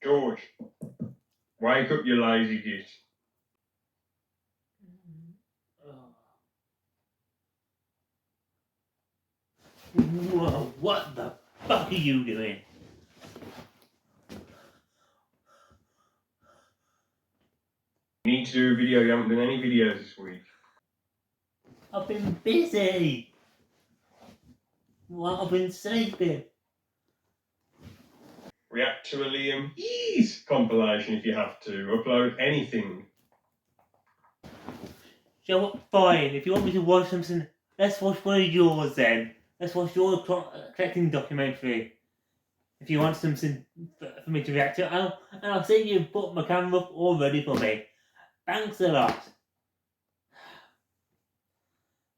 George, wake up, you lazy git. Whoa, what the fuck are you doing? You need to do a video. You haven't done any videos this week. I've been busy. Well, I've been sleeping. React to a Liam Ease compilation if you have to. Upload anything. So, fine, if you want me to watch something, let's watch one of yours then. Let's watch your collecting documentary. If you want something for me to react to, I'll see you put my camera up all ready for me. Thanks a lot.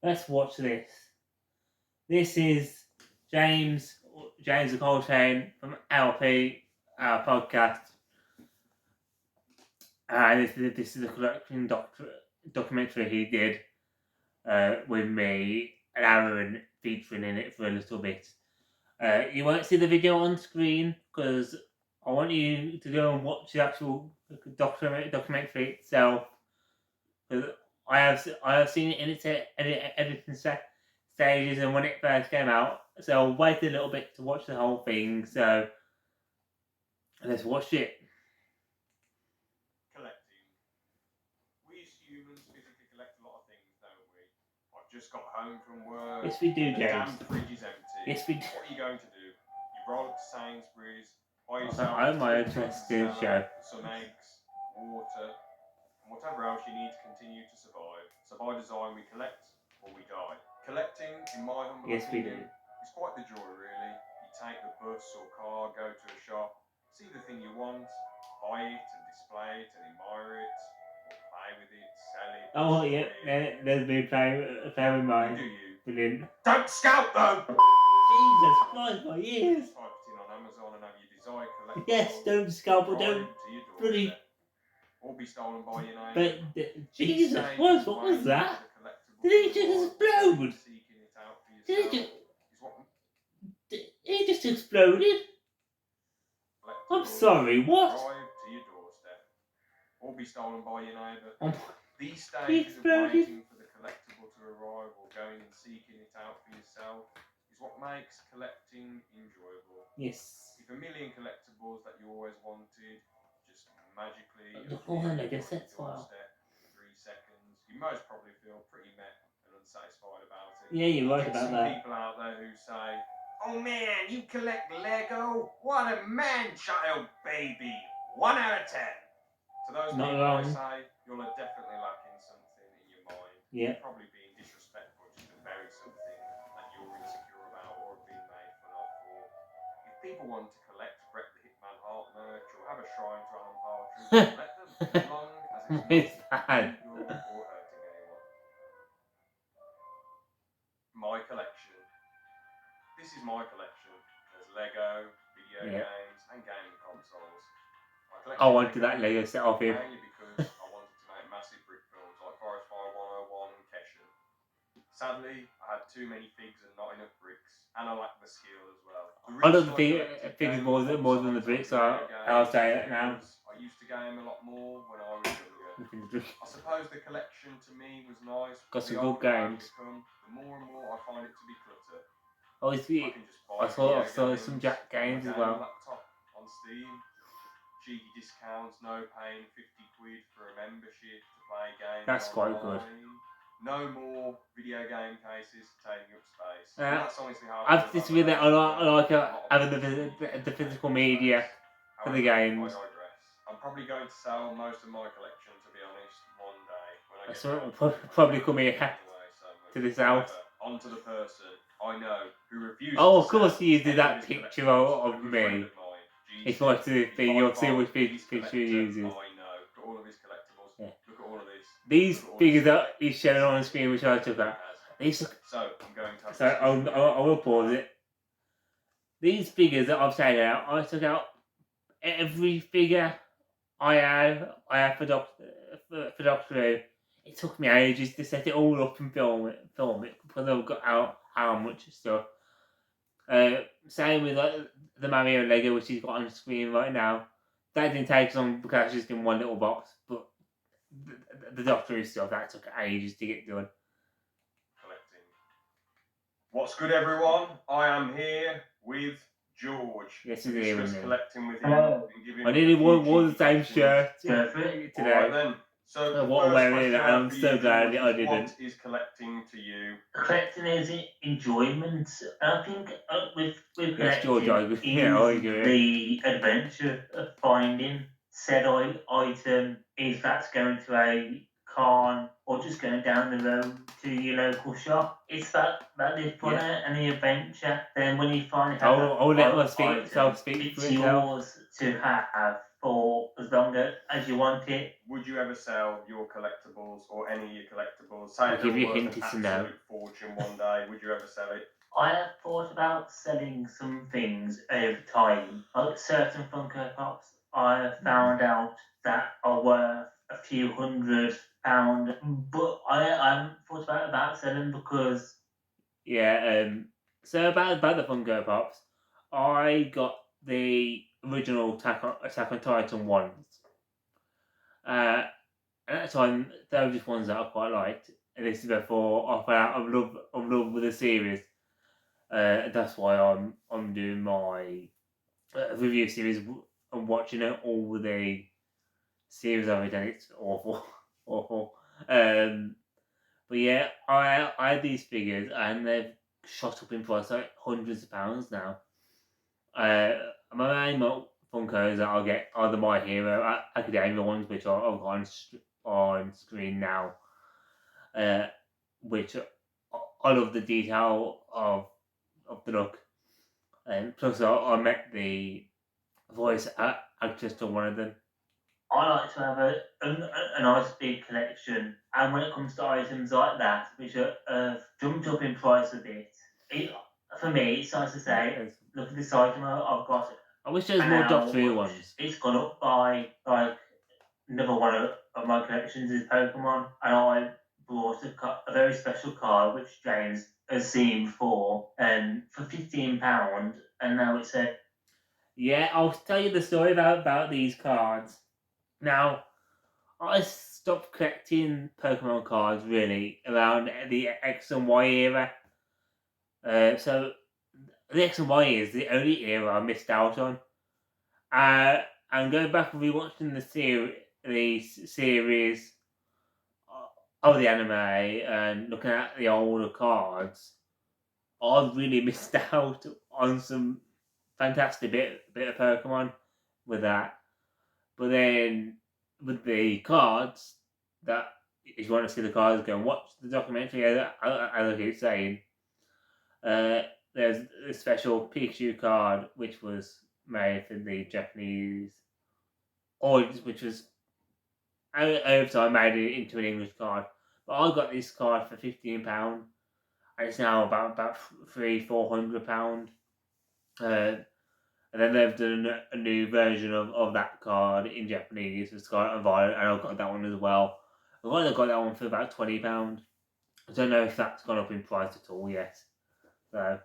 Let's watch this. This is James the Coletrain from LP, our podcast. And this is a collecting documentary he did with me, and Aaron featuring in it for a little bit. You won't see the video on screen because I want you to go and watch the actual documentary itself. Because I have seen it in its editing stages and when it first came out, so I'll wait a little bit to watch the whole thing. So let's watch it. Collecting. We as humans physically collect a lot of things, don't we? I've just got home from work. Yes, we do, The James. damn fridge is empty. Yes, we do. What are you going to do? You roll up to Sainsbury's, buy I yourself hope my two interest tins is of show. some eggs, water, and whatever else you need to continue to survive. So by design, we collect or we die. Collecting, in my humble opinion, is quite the joy, really. You take the bus or car, go to a shop, see the thing you want, buy it and display it and admire it, or play with it, sell it. Oh yeah, there's been play with mine. Do you? Brilliant. Don't scout though! Jesus Christ, my ears! Type it in on Amazon and have your desired collectible. Yes, don't scalp, but don't bloody. Or be stolen by your neighbour. But Jesus Christ, what was that? Did he just explode? Did he just exploded? I'm sorry, what? Arrive to your doorstep. Or be stolen by your neighbour. These He stages of exploded. waiting for the collectible to arrive or going and seeking it out for yourself is what makes collecting enjoyable. Yes. If a million collectibles that you always wanted just magically I guess that's why. 3 seconds, you most probably feel pretty meh and unsatisfied about it. Yeah, you're right about Some that. people out there who say, "Oh man, you collect Lego? What a man-child baby! 1 out of 10." To those Not people, wrong. I say you're definitely lacking something in your mind. Yeah. You're probably being disrespectful just to bury something that you're insecure about or have been made fun of for. If people want to collect Brett the Hitman Heart merch or have a shrine to Alan Partridge, let them, as long as it's not illegal or hurting anyone. My collection. This is my collection. There's Lego, video games, and gaming consoles. I wanted that Lego set off him. Mainly because I wanted to make massive brick films like Forest Fire 101 and Keshan. Sadly, I had too many figs and not enough bricks, and I lacked the skill as well. I love the figures more than the bricks, so I'll say that now. I used to game a lot more when I was younger. I suppose the collection to me was nice. Got some good games. The more and more I find it to be clutter. Oh, I saw some Jack games as well. Laptop on Steam. Cheeky discounts, no paying 50 quid for a membership to play games. That's quite good. No more video game cases taking up space. That's honestly how I like having the physical media for the games. I digress. I'm probably going to sell most of my collection, to be honest, one day. When I That's what probably come here to this house. On to the person I know who refuses. Oh, of course you did that picture of me. If you want to be, you'll see which picture he uses. Yeah. Look at all of this. These figures that he's showing on the screen, which I took out. So I will pause it. These figures that I've taken out, I took out every figure I had for Doctor Who. It took me ages to set it all up and film it because I've got out how much stuff. Same with the Mario Lego, which he's got on the screen right now. that didn't take as long because it's just in one little box. But the Doctor Who stuff, that took ages to get done. Collecting. What's good, everyone? I am here with George. Yes, to he's here discuss with me. collecting with him. Hello. And give him I nearly a few wore the cheeky same questions. shirt Go for it. today. Alright then. So the What I'm first wearing, question I I'm have for so you, glad George, I is didn't. what is collecting to you? Collecting is enjoyment. I think with Yes, George, I agree. collecting Yeah, I is agree. the adventure of finding said item, if that's going to a con or just going down the road to your local shop. It's that the fun and the adventure. Then when you finally have I'll let my item, self speak it's for itself. yours to have for as long as you want it. Would you ever sell your collectibles or any of your collectibles? Say I'll they give were you a worth hint, an it's a no. absolute fortune one day. Would you ever sell it? I have thought about selling some things over time. Like certain Funko Pops, I have found out that are worth a few £100, but I haven't thought about selling because Yeah, so about the Funko Pops, I got the original Attack on Titan ones. At that time, they were just ones that I quite liked. And this is before I fell out of love with the series. That's why I'm doing my review series and watching it all with the series of it, and it's awful, awful. But yeah, I had these figures and they've shot up in price like hundreds of pounds now. My main Funkos that I'll get are the My Hero Academia ones, which are on screen now. Which I love the detail of the look, and plus I met the voice actress to one of them. I like to have a nice big collection, and when it comes to items like that, which have jumped up in price a bit, for me, it's nice to say, Yes. look at this item I've got. I wish there was And more now Doctor Who ones. It's gone up by like another one of my collections is Pokemon, and I bought a very special card which James has seen before, for £15, and now it's a Yeah, I'll tell you the story about these cards. Now, I stopped collecting Pokemon cards really around the X and Y era. So the X and Y is the only era I missed out on. And going back and rewatching the series of the anime and looking at the older cards, I've really missed out on some fantastic bit of Pokemon with that. But then with the cards, that if you want to see the cards, go and watch the documentary. As I keep saying, there's a special Pikachu card which was made for the Japanese audience, which was over time made it into an English card. But I got this card for £15, and it's now about £300-400. And then they've done a new version of that card in Japanese with Scarlet and Violet, and I've got that one as well. I've only got that one for about £20. I don't know if that's gone up in price at all yet. So,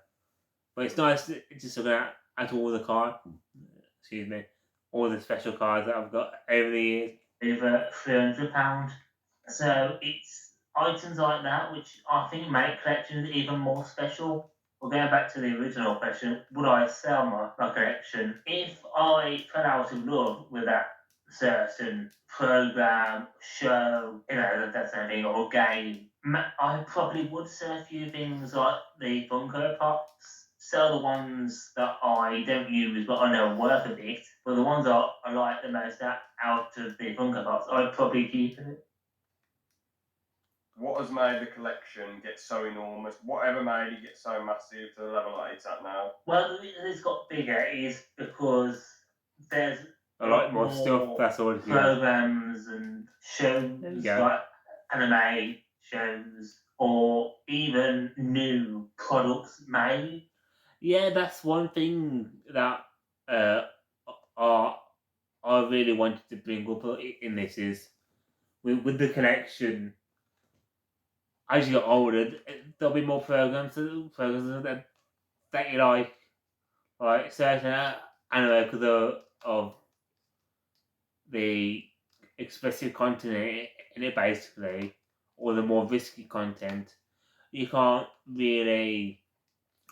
but it's nice just looking at all the cards. Excuse me, all the special cards that I've got over the years. over £300. So it's items like that which I think make collections even more special. Well, going back to the original question, would I sell my collection? If I fell out of love with that certain program, show, that's anything, or game, I probably would sell a few things like the Funko Pops, sell the ones that I don't use but I know are worth a bit, but the ones I like the most out of the Funko Pops, I'd probably keep it. What has made the collection get so enormous? Whatever made it get so massive to the level that it's at now? Well, the reason it's got bigger is because there's I like more stuff. That's all. Programs and shows like anime shows, or even new products made. Yeah, that's one thing that I really wanted to bring up in this is with the collection. As you get older, there'll be more programs that you like certain anime because of the expressive content in it basically, or the more risky content, you can't really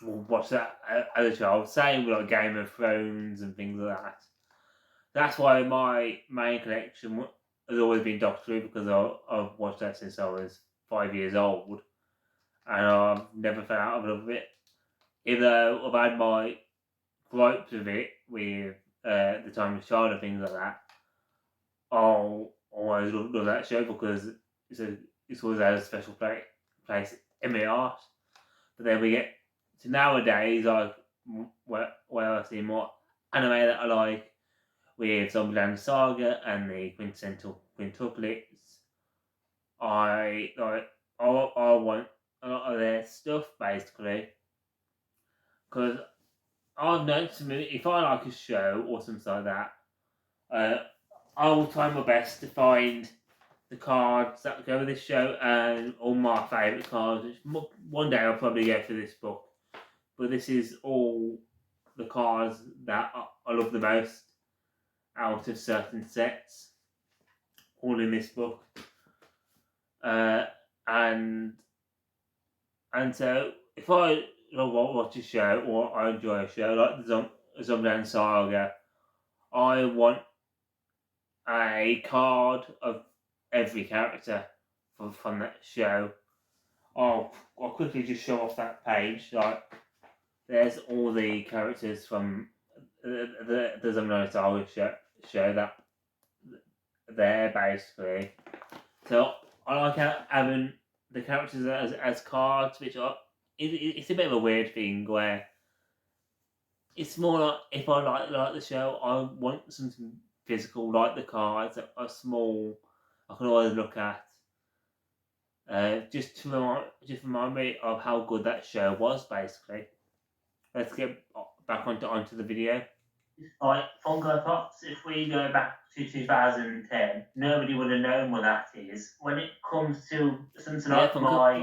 watch that as a child. Same with like Game of Thrones and things like that. That's why my main collection has always been Doctor Who, because I've watched that since I was 5 years old, and I've never fell out of love with it. Even though I've had my gripes with it, with the Timeless Child and things like that, I'll always love that show because it's always had a special place in my heart. But then we get to nowadays, like where I see more anime that I like, with Zombieland Saga and the quintessential quintuplets. I want a lot of their stuff basically, because I've noticed if I like a show or something like that, I will try my best to find the cards that go with this show and all my favourite cards. One day I'll probably go for this book, but this is all the cards that I love the most out of certain sets, all in this book. And so if I watch a show or I enjoy a show like the Zombieland Saga, I want a card of every character from that show. I'll quickly just show off that page. Like, there's all the characters from the Zombieland Saga show that there basically. So I like having the characters as cards, which it's a bit of a weird thing where it's more like, if I like the show, I want something physical, like the cards that are small, I can always look at. Just to remind me of how good that show was, basically. Let's get back onto the video. Like Funko Pops, if we go back to 2010, nobody would have known what that is. When it comes to something like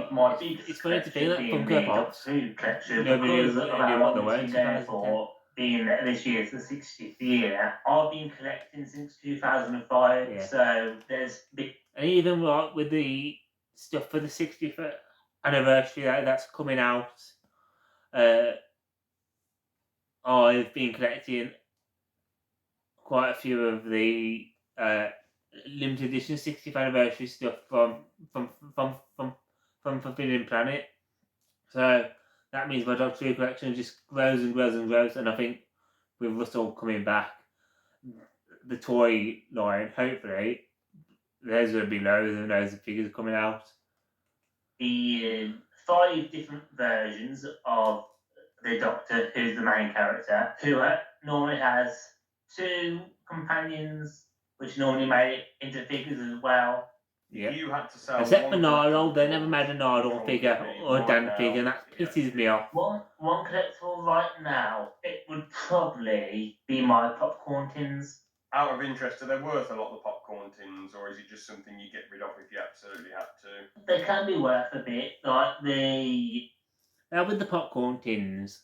my big it's funny to think that being Funko the Pops, food collection, nobody because of how knew what they long were it's in been going 2010. for, being that this year's the 60th year. I've been collecting since 2005, so there's big. And even like with the stuff for the 60th anniversary that's coming out, I've been collecting quite a few of the limited edition 60th anniversary stuff from Forbidden Planet. So that means my Doctor Who collection just grows and grows and grows, and I think with Russell coming back, the toy line, hopefully, there's going to be loads and loads of figures coming out. The 5 different versions of the Doctor, who's the main character, who normally has 2 companions, which normally made it into figures as well. Yeah. You had to sell. Except for Nardole, they never made a Nardole figure or a Dan figure, and that pisses me off. One collectible right now, it would probably be my popcorn tins. Out of interest, are they worth a lot, the popcorn tins, or is it just something you get rid of if you absolutely have to? They can be worth a bit, like the. Now with the popcorn tins,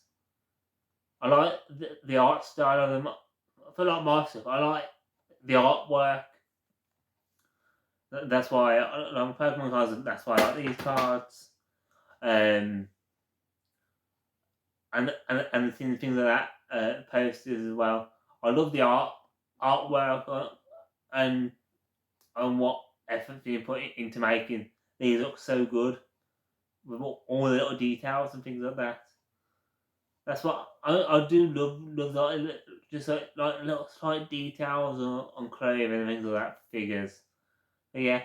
I like the art style of them. For like my stuff, I like the artwork. That's why I like Pokemon cards. That's why I like these cards, and the things like that. Posters as well. I love the artwork and what effort being put into making these look so good with all the little details and things like that. That's what I do love like, just like little slight details on clothing and things like that for figures. But yeah.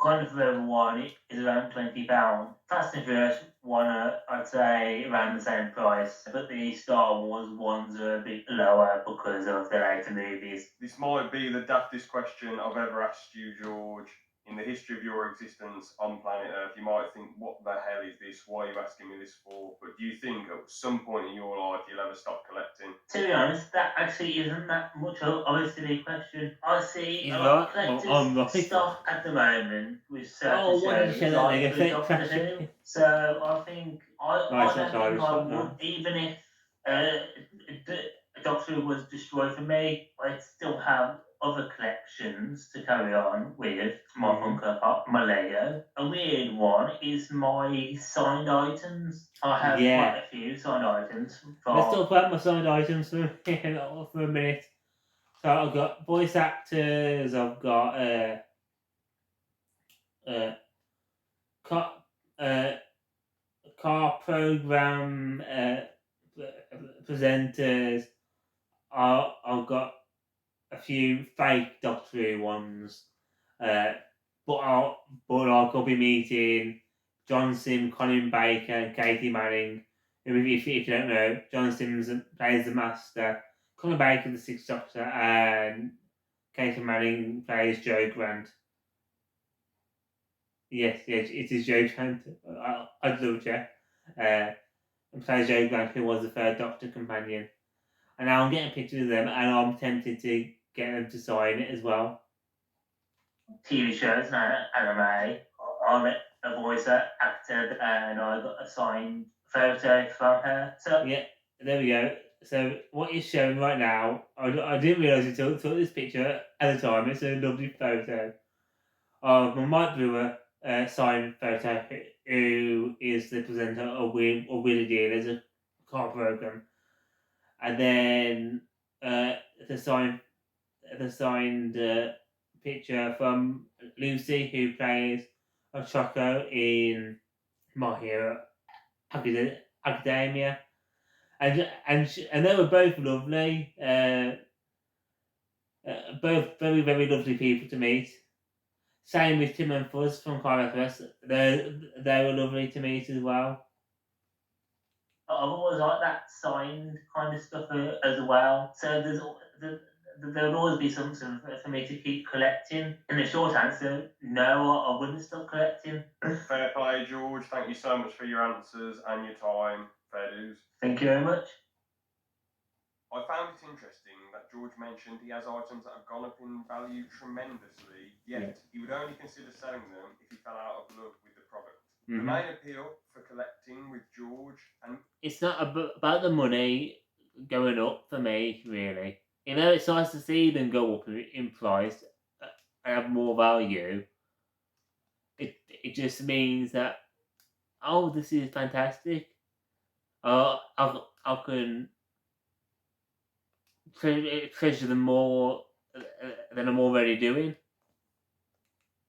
Kind of level one is around £20. Fast and Furious one, I'd say around the same price, but the Star Wars ones are a bit lower because of the later movies. This might be the daftest question I've ever asked you, George. In the history of your existence on planet Earth, you might think, what the hell is this? Why are you asking me this for? But do you think at some point in your life you'll ever stop collecting? To be honest, that actually isn't that much of a silly question. I see a lot of collectors stop at the moment with certain shows like the Doctor Who. So I think I don't think I would, even if Doctor Who was destroyed for me, I'd still have other collections to carry on with my Funko Pop, my Lego. A weird one is my signed items. I have Yeah. quite a few signed items. Let's talk about my signed items for a minute. So I've got voice actors, I've got car program presenters. I've got a few fake Doctor Who ones, but I'll be meeting John Sim, Colin Baker, and Katie Manning. If you don't know, John Sims plays the Master, Colin Baker the Sixth Doctor, and Katie Manning plays Joe Grant. Yes, it is Joe Grant. I'd love you. And plays Joe Grant, who was the third Doctor companion. And now I'm getting pictures of them, and I'm tempted to get them to sign it as well. TV shows now, anime. I'm a voice actor, and I got a signed photo from her. So yeah, there we go. So what you're showing right now, I didn't realise until I took this picture at the time. It's a lovely photo of my Mike Brewer signed photo, who is the presenter of Willie Deal as a car program, and then the signed picture from Lucy, who plays Choco in My Hero Academia, and they were both lovely, both very very lovely people to meet. Same with Tim and Fuzz from Car FS. They were lovely to meet as well. I've always liked that signed kind of stuff as well. So there would always be something for me to keep collecting. In the short answer, no, I wouldn't stop collecting. Fair play, George. Thank you so much for your answers and your time. Fair dues. Thank you very much. I found it interesting that George mentioned he has items that have gone up in value tremendously, yet he would only consider selling them if he fell out of love with the product. The main appeal for collecting with George, and it's not about the money going up for me, really. You know, it's nice to see them go up in price and have more value. It just means that, oh, this is fantastic. I can treasure them more than I'm already doing.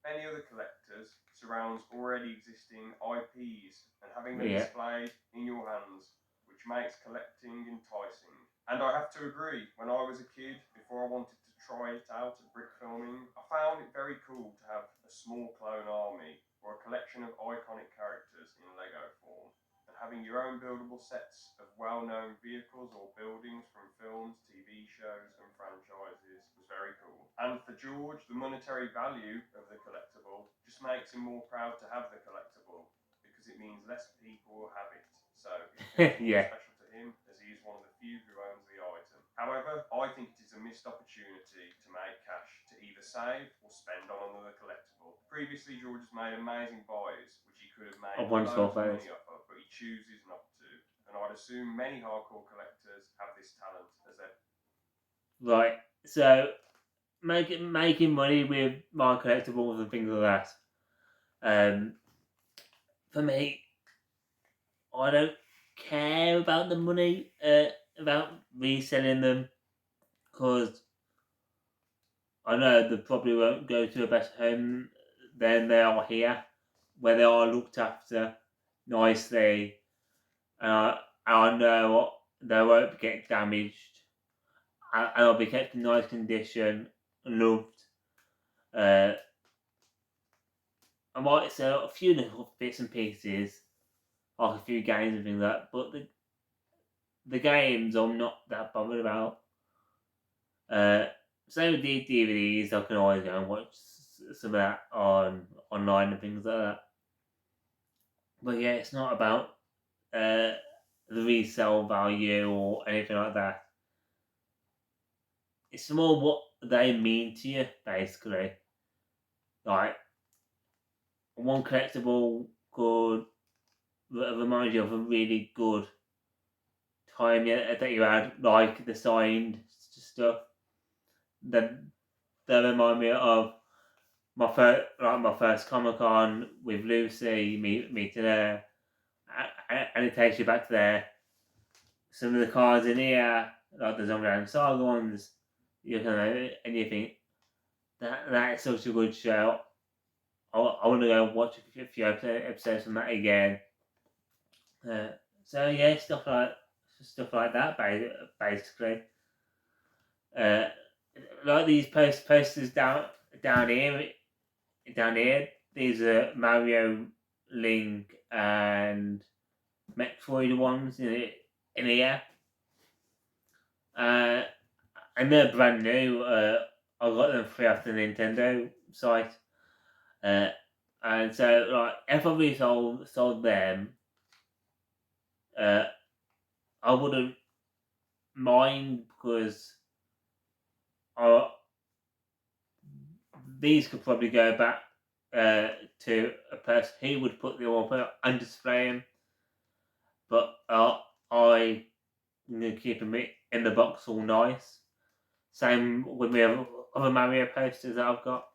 many other collectors, surrounds already existing IPs and having them displayed in your hands, which makes collecting enticing. And I have to agree, when I was a kid, before I wanted to try it out at brick filming, I found it very cool to have a small clone army or a collection of iconic characters in Lego form. And having your own buildable sets of well-known vehicles or buildings from films, TV shows and franchises was very cool. And for George, the monetary value of the collectible just makes him more proud to have the collectible because it means less people will have it. So it's more special to him as he is one of the few who owns the item. However, I think it is a missed opportunity to make cash to either save or spend on another collectible. Previously, George has made amazing buys, which he could have made loads of money off of, but he chooses not to. And I'd assume many hardcore collectors have this talent as their... Right, so making money with my collectibles and things like that. For me, I don't care about the money, about reselling them, because I know they probably won't go to a better home than they are here, where they are looked after nicely, and I know they won't get damaged, and I'll be kept in nice condition, loved. I might sell a few little bits and pieces, like a few games and things like that, but the games I'm not that bothered about. Same with the DVDs, I can always go and watch some of that online and things like that. But yeah, it's not about the resale value or anything like that. It's more what they mean to you, basically. Like, one collectible could remind you of a really good time that you had, like the signed stuff. They remind me of my first Comic-Con with Lucy, meeting her, and it takes you back to there. Some of the cards in here, like the Zombieland Saga ones, and you think that is such a good show. I want to go watch a few episodes from that again. So yeah, stuff like that, basically. Like these posters down here. These are Mario, Link, and Metroid ones in here. And they're brand new. I got them free off the Nintendo site. And so, like, if I really sold them, I wouldn't mind, because these could probably go back to a person who would put them up and display them. But I'm going to keep them in the box all nice. Same with my other Mario posters that I've got.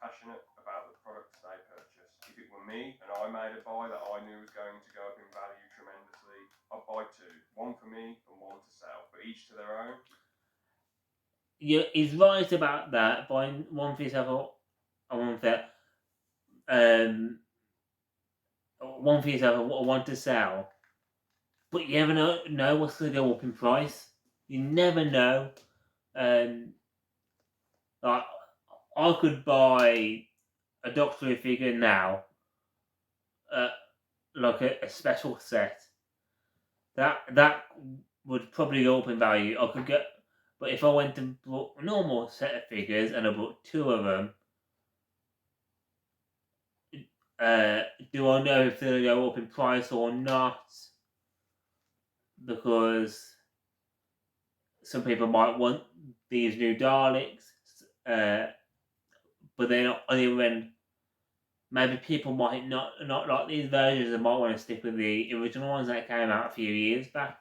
Passionate about the products they purchase. If it were me and I made a buy that I knew was going to go up in value tremendously, I'd buy two. One for me and one to sell, but each to their own. He's right about that. Buying one for yourself or one for one for yourself or one to sell. But you never know what's going to go up in price. You never know. Like, I could buy a Doctor Who figure now, like a special set. That would probably go up in value. I could get, but if I went and bought a normal set of figures and I bought two of them, do I know if they'll go up in price or not? Because some people might want these new Daleks, but then on the other end, maybe people might not like these versions and might want to stick with the original ones that came out a few years back.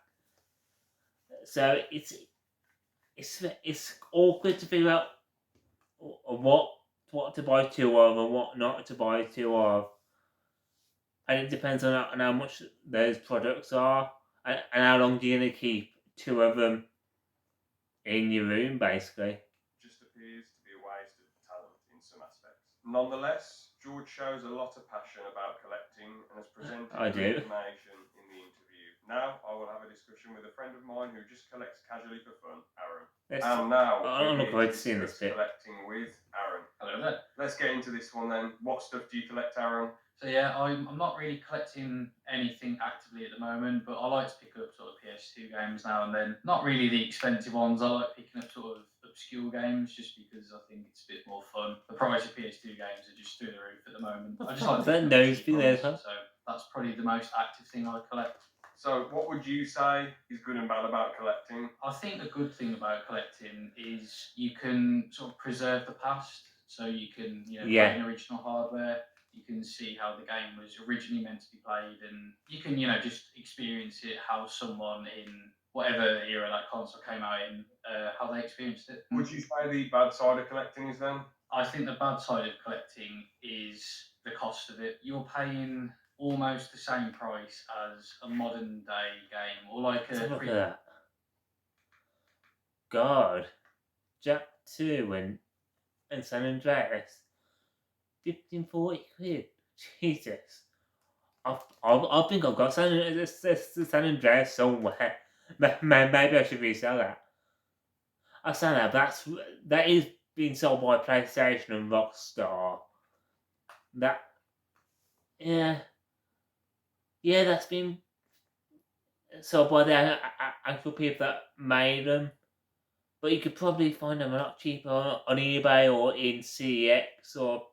So it's awkward to figure out what to buy two of and what not to buy two of, and it depends on how much those products are and how long you're going to keep two of them in your room, basically. Just appears to be a waste of talent in some aspects. Nonetheless, George shows a lot of passion about collecting and has presented information in the interview. Now I will have a discussion with a friend of mine who just collects casually for fun, Aaron. I'm looking forward to seeing this bit. Collecting with Aaron. Hello there. Let's get into this one then. What stuff do you collect, Aaron? So yeah, I'm not really collecting anything actively at the moment, but I like to pick up sort of PS2 games now and then. Not really the expensive ones. I like picking up sort of obscure games just because I think it's a bit more fun. The price of PS2 games are just through the roof at the moment. I just like so that's probably the most active thing I collect. So what would you say is good and bad about collecting? I think a good thing about collecting is you can sort of preserve the past. So you can play in original hardware. You can see how the game was originally meant to be played, and you can just experience it how someone in whatever era that console came out in, how they experienced it. Would you say the bad side of collecting is then? I think the bad side of collecting is the cost of it. You're paying almost the same price as a modern day game, or like a look at that. God, Jack 2 and San Andreas, 15-40 £. Jesus, I think I've got San Andreas somewhere. Maybe I should resell that. I say that is being sold by PlayStation and Rockstar. That's been sold by the actual people that made them. But you could probably find them a lot cheaper on eBay or in CX or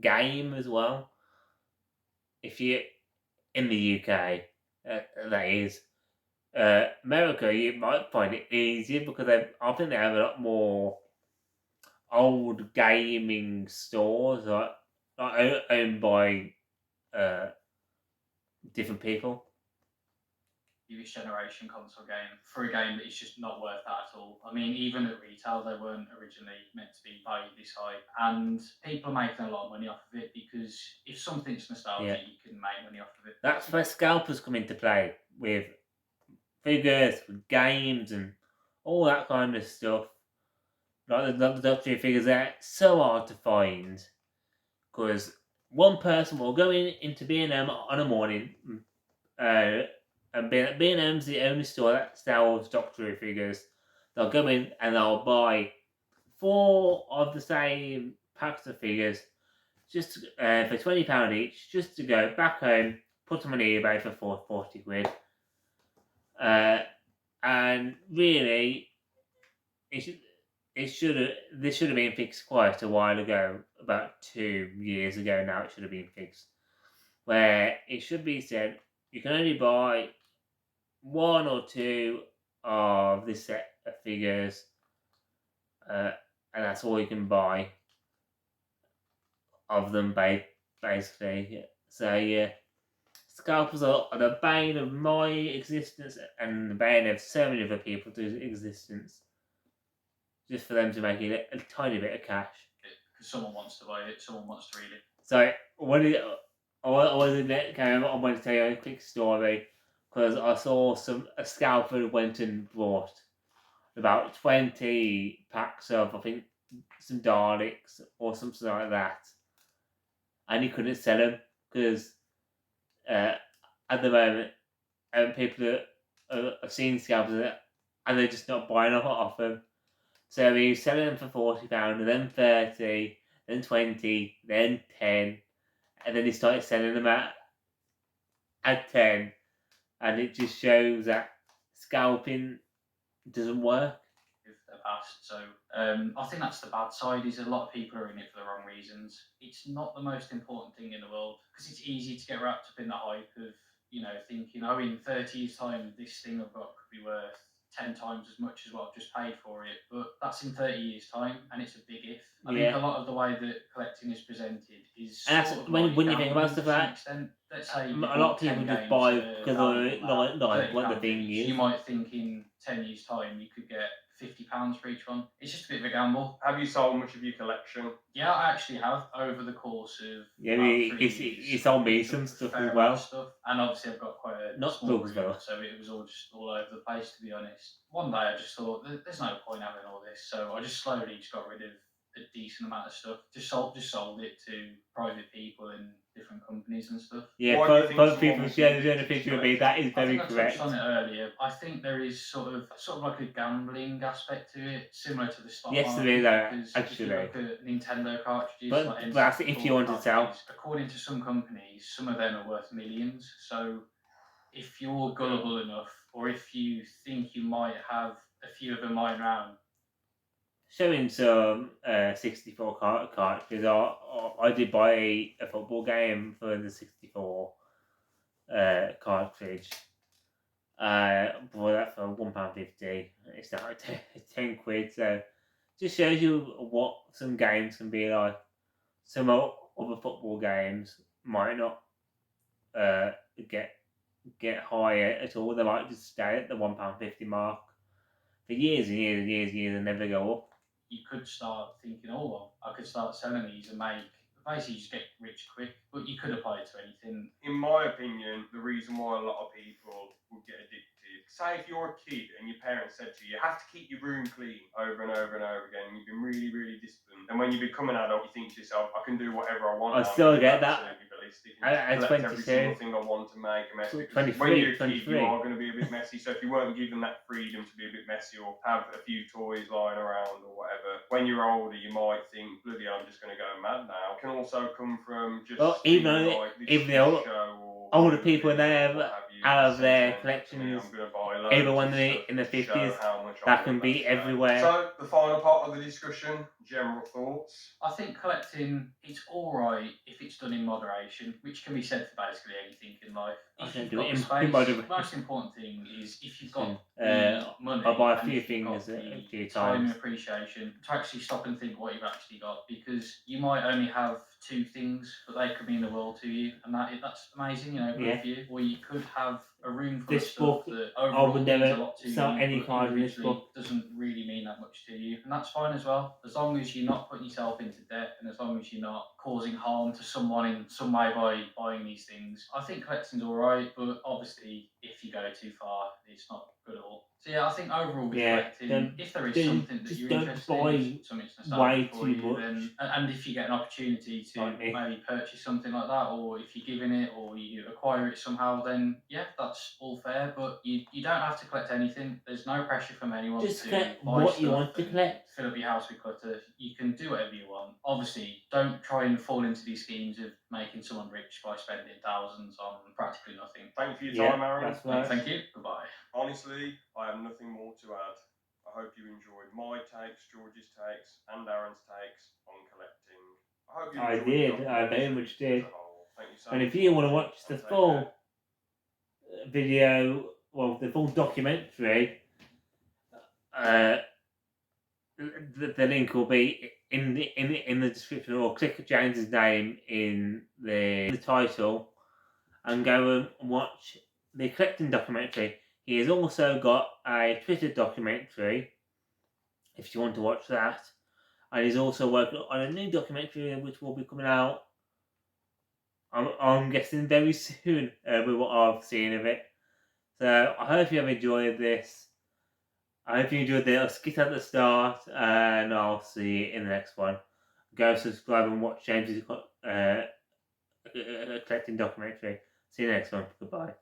Game as well. If you're in the UK, that is. America, you might find it easier because I think they have a lot more old gaming stores, owned by different people. this generation console game for a game that is just not worth that at all. I mean, even at retail, they weren't originally meant to be valued this high, and people are making a lot of money off of it because if something's nostalgic, you can make money off of it. That's where scalpers come into play with figures, with games, and all that kind of stuff. Like the Doctor Who figures, they're so hard to find because one person will go into B&M on a morning, and B&M's the only store that sells Doctor Who figures. They'll go in and they'll buy 4 of the same packs of figures just for £20 each, just to go back home, put them on eBay for 40 quid. And really, this should have been fixed quite a while ago, about 2 years ago now. It should have been fixed, where it should be said you can only buy 1 or 2 of this set of figures, and that's all you can buy of them, basically. So yeah, scalpers are the bane of my existence and the bane of so many other people's existence, just for them to make it a tiny bit of cash. Because someone wants to buy it, someone wants to read it. So I wanted to tell you a quick story, because I saw a scalper went and bought about 20 packs of, I think, some Daleks or something like that, and he couldn't sell them because at the moment people are seeing scalpers and they're just not buying off them. So he's selling them for £40, then 30, then 20, then 10, and then he started selling them at 10, and it just shows that scalping doesn't work. The past. So I think that's the bad side, is a lot of people are in it for the wrong reasons. It's not the most important thing in the world, because it's easy to get wrapped up in the hype of, thinking, oh, in 30 years time this thing I've got could be worth 10 times as much as what I've just paid for it. But that's in 30 years time, and it's a big if. I think a lot of the way that collecting is presented is and that's sort of when you think about stuff like extent. Let's say a lot of people just buy because they like what the thing is. You might think in 10 years time you could get £50 for each one. It's just a bit of a gamble. Have you sold much of your collection? Yeah, I actually have, over the course of he sold me some stuff as well. And obviously I've got quite a small group, so it was all over the place, to be honest. One day I just thought there's no point having all this, so I just slowly got rid of a decent amount of stuff. Just sold it to private people and different companies and stuff. Yeah, both people sharing a picture of me. That is very correct. I touched on it earlier. I think there is sort of like a gambling aspect to it, similar to the stock market. Yes, there is actually. If you look at Nintendo cartridges, but that's if you want to sell. According to some companies, some of them are worth millions. So if you're gullible enough, or if you think you might have a few of them lying around. Showing some 64 cartridges. I did buy a football game for the 64 cartridge. Bought that for £1.50. It's now 10 quid. So just shows you what some games can be like. Some other football games might not get higher at all. They might just stay at the £1.50 mark for years and years and years and years and never go up. You could start thinking, oh, well, I could start selling these and basically just get rich quick, but you could apply it to anything. In my opinion, the reason why a lot of people would get addicted, say if you're a kid and your parents said to you, you have to keep your room clean over and over and over again, and you've been really, really disciplined, and when you become an adult, you think to yourself, I can do whatever I want. I still get that. At 22, every single thing I want to make a mess. Because when you're a kid, you are going to be a bit messy. So if you weren't given that freedom to be a bit messy or have a few toys lying around or whatever, when you're older, you might think, bloody, I'm just going to go mad now. It can also come from just even the older people in there have their collections, even when they're in the 50s, that can be everywhere. So the final part of the discussion, general thoughts. I think collecting, it's alright if it's done in moderation, which can be said for basically anything in life. I If can you've do got it the in space, moderation. the most important thing is if you've got money, I buy a and few if you've got things a few the time times. and appreciation to actually stop and think what you've actually got, because you might only have 2 things, but they could mean the world to you, and that's amazing, good for you. Or you could have a room full This of stuff book, that I overall would means a never lot to sell you, any but card in this individually book. doesn't really mean that much to you, and that's fine as well. As long as you're not putting yourself into debt, and as long as you're not causing harm to someone in some way by buying these things, I think collecting's all right. But obviously, if you go too far, it's not good at all. So yeah, I think overall with Yeah, collecting, if there is don't- something that just you're don't interested in, buy if something's nostalgic for too you, much. then and if you get an opportunity to Like me. maybe purchase something like that, or if you're given it or you acquire it somehow, then yeah, that's all fair. But you don't have to collect anything. There's no pressure from anyone Just to collect buy what you stuff want to and collect. fill up your house with clutter. You can do whatever you want. Obviously, don't try and fall into these schemes of making someone rich by spending thousands on practically nothing. Thank you for your Yeah, time, Aaron. that's right. Thank you. Goodbye. Honestly, I have nothing more to add. I hope you enjoyed my takes, George's takes, and Aaron's takes on collecting. I hope you I enjoyed did. the I very documentary much did. as a whole. Thank you so And much if for you want to watching, watch the and take full care. video, well, the full documentary, the link will be in the description, or click James's name in the title and go and watch the collecting documentary. He has also got a Twitter documentary if you want to watch that, and he's also working on a new documentary which will be coming out, I'm guessing very soon, with what I've seen of it. So I hope you have enjoyed this. I hope you enjoyed the skit at the start, and I'll see you in the next one. Go subscribe and watch James's collecting documentary. See you next one. Goodbye.